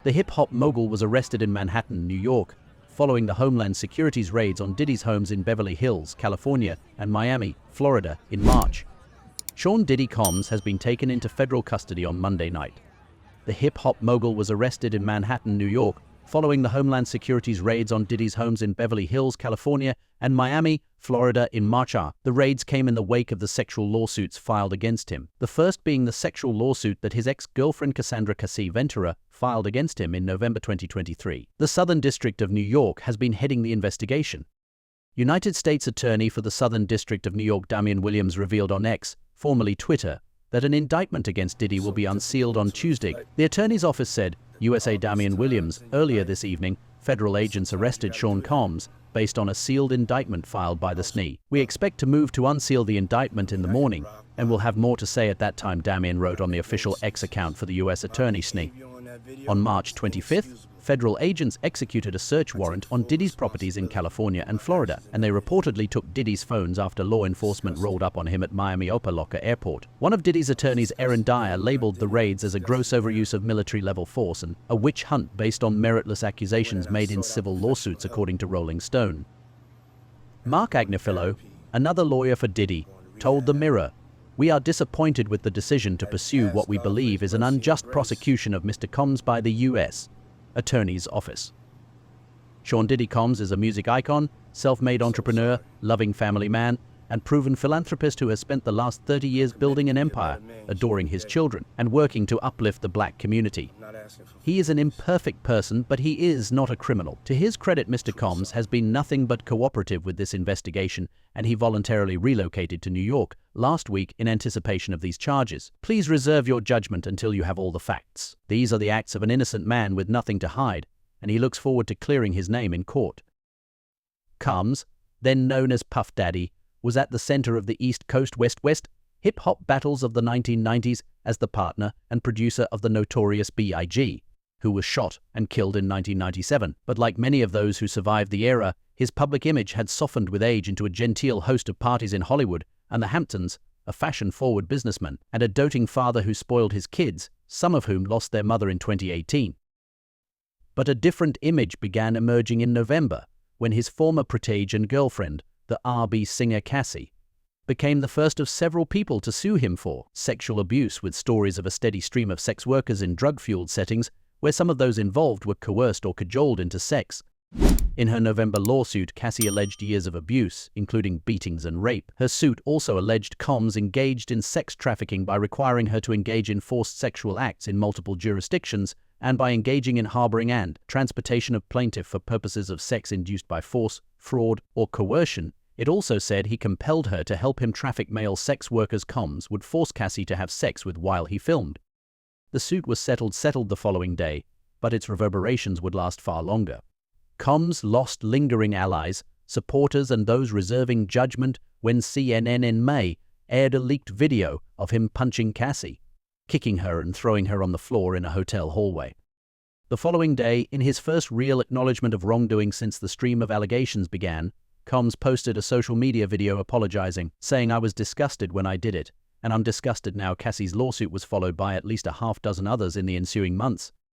The hip-hop mogul was arrested in Manhattan, New York, following the Homeland Security's raids on Diddy's homes in Beverly Hills, California, and Miami, Florida, in March. Sean Diddy Combs has been taken into federal custody on Monday night. The hip-hop mogul was arrested in Manhattan, New York, following the Homeland Security's raids on Diddy's homes in Beverly Hills, California, and Miami, Florida in March. The raids came in the wake of the sexual lawsuits filed against him, the first being the sexual lawsuit that his ex-girlfriend Cassandra Cassie Ventura filed against him in November 2023. The Southern District of New York has been heading the investigation. United States Attorney for the Southern District of New York Damian Williams revealed on X, formerly Twitter, that an indictment against Diddy will be unsealed on Tuesday. The attorney's office said, USA Damian Williams, earlier this evening, federal agents arrested Sean Combs based on a sealed indictment filed by the SNI. We expect to move to unseal the indictment in the morning, and we'll have more to say at that time, Damian wrote on the official X account for the U.S. Attorney SNI. On March 25th, federal agents executed a search warrant on Diddy's properties in California and Florida, and they reportedly took Diddy's phones after law enforcement rolled up on him at Miami Opa-locka Airport. One of Diddy's attorneys, Aaron Dyer, labeled the raids as a gross overuse of military-level force and a witch hunt based on meritless accusations made in civil lawsuits, according to Rolling Stone. Mark Agnifilo, another lawyer for Diddy, told The Mirror, "We are disappointed with the decision to pursue what we believe is an unjust prosecution of Mr. Combs by the U.S. Attorney's Office." Sean Diddy Combs is a music icon, self-made entrepreneur, loving family man, and proven philanthropist who has spent the last 30 years building an empire, adoring his children, and working to uplift the black community. He is an imperfect person, but he is not a criminal. To his credit, Mr. Combs has been nothing but cooperative with this investigation, and he voluntarily relocated to New York last week in anticipation of these charges. Please reserve your judgment until you have all the facts. These are the acts of an innocent man with nothing to hide, and he looks forward to clearing his name in court. Combs, then known as Puff Daddy, was at the center of the East Coast West-West hip-hop battles of the 1990s as the partner and producer of the notorious B.I.G., who was shot and killed in 1997. But like many of those who survived the era, his public image had softened with age into a genteel host of parties in Hollywood and the Hamptons, a fashion-forward businessman, and a doting father who spoiled his kids, some of whom lost their mother in 2018. But a different image began emerging in November, when his former protege and girlfriend, the R&B singer Cassie, became the first of several people to sue him for sexual abuse, with stories of a steady stream of sex workers in drug-fueled settings where some of those involved were coerced or cajoled into sex. In her November lawsuit, Cassie alleged years of abuse, including beatings and rape. Her suit also alleged Combs engaged in sex trafficking by requiring her to engage in forced sexual acts in multiple jurisdictions and by engaging in harboring and transportation of plaintiff for purposes of sex induced by force, fraud, or coercion. It also said he compelled her to help him traffic male sex workers. Combs would force Cassie to have sex with while he filmed. The suit was settled the following day, but its reverberations would last far longer. Combs lost lingering allies, supporters, and those reserving judgment when CNN in May aired a leaked video of him punching Cassie, kicking her and throwing her on the floor in a hotel hallway. The following day, in his first real acknowledgement of wrongdoing since the stream of allegations began, Combs posted a social media video apologizing, saying, "I was disgusted when I did it, and I'm disgusted now." Cassie's lawsuit was followed by at least a half-dozen others in the ensuing months,